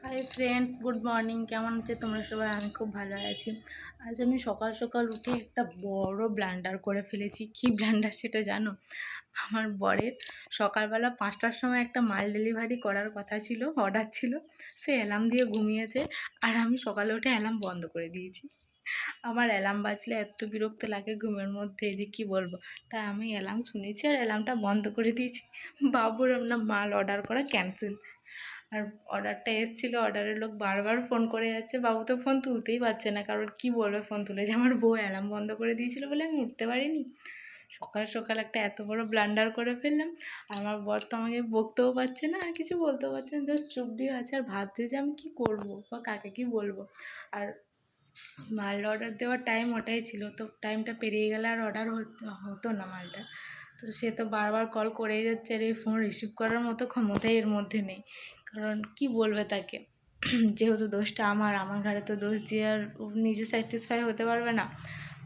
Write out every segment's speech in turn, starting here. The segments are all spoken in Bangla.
Hi friends, good morning. কেমন আছে তোমরা সবাই? আমি খুব ভালো আছি। আজ আমি সকাল সকাল উঠে একটা বড় ব্লান্ডার করে ফেলেছি। কি ব্লান্ডার সেটা জানো? আমার বরের সকালবেলা 5টার সময় একটা মাল ডেলিভারি করার কথা ছিল, অর্ডার ছিল। সে অ্যালার্ম দিয়ে ঘুমিয়েছে, আর আমি সকালে উঠে অ্যালার্ম বন্ধ করে দিয়েছি। আমার অ্যালার্ম বাজলে এত বিরক্ত লাগে ঘুমের মধ্যে যে কি বলবো। তাই আমি অ্যালার্ম শুনেছি আর অ্যালার্মটা বন্ধ করে দিয়েছি। বাবুর আপনার মাল অর্ডার করা ক্যান্সেল। আর অর্ডারটা এসেছিলো, অর্ডারের লোক বারবার ফোন করে যাচ্ছে। বাবু তো ফোন তুলতেই পারছে না, কারণ কি বলবে ফোন তুলে যে আমার বউ অ্যালার্ম বন্ধ করে দিয়েছিল বলে আমি উঠতে পারিনি। সকাল সকাল একটা এত বড় ব্লান্ডার করে ফেললাম। আর আমার বর তো আমাকে বকতেও পারছে না, আর কিছু বলতেও পারছে না, জাস্ট চুপ দিয়ে আছে আর ভাবছে যে আমি কী করবো বা কাকে কী বলবো। আর মাল অর্ডার দেওয়ার টাইম ওটাই ছিল, তো টাইমটা পেরিয়ে গেলে আর অর্ডার হতো না মালটা। তো সে তো বারবার কল করেই যাচ্ছে, আর এই ফোন রিসিভ করার মতো ক্ষমতাই এর মধ্যে নেই। কারণ কি বলবে তাকে, যেহেতু দোষটা আমার ঘাড়ে তো দোষ দিয়ে আর ও নিজে স্যাটিসফাই হতে পারবে না।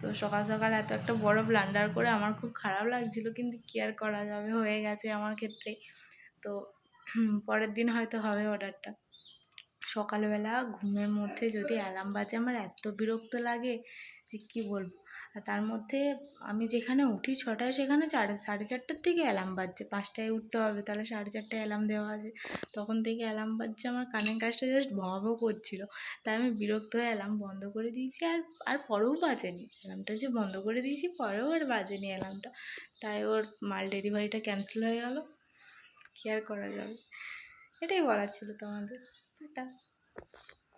তো সকাল সকাল এত একটা বড় ব্লান্ডার করে আমার খুব খারাপ লাগছিল, কিন্তু কি আর করা যাবে, হয়ে গেছে আমার ক্ষেত্রে। তো পরের দিন হয়তো হবে অর্ডারটা। সকালবেলা ঘুমের মধ্যে যদি অ্যালার্ম বাজে আমার এত বিরক্ত লাগে যে কী বলবো। আর তার মধ্যে আমি যেখানে উঠি 6টায়, সেখানে 4:30টার থেকে অ্যালার্ম বাজছে। 5টায় উঠতে হবে, তাহলে 4:30টায় অ্যালার্ম দেওয়া আছে। তখন থেকে অ্যালার্ম বাজছে, আমার কানের কাজটা জাস্ট ভঁ ভঁ করছিল। তাই আমি বিরক্ত হয়ে অ্যালার্ম বন্ধ করে দিয়েছি। আর পরেও বাজেনি অ্যালার্মটা, যে বন্ধ করে দিয়েছি পরেও আর বাজেনি অ্যালার্মটা। তাই ওর মাল ডেলিভারিটা ক্যান্সেল হয়ে গেল। কী আর করা যাবে। এটাই বলার ছিল তোমাদের। টাটা।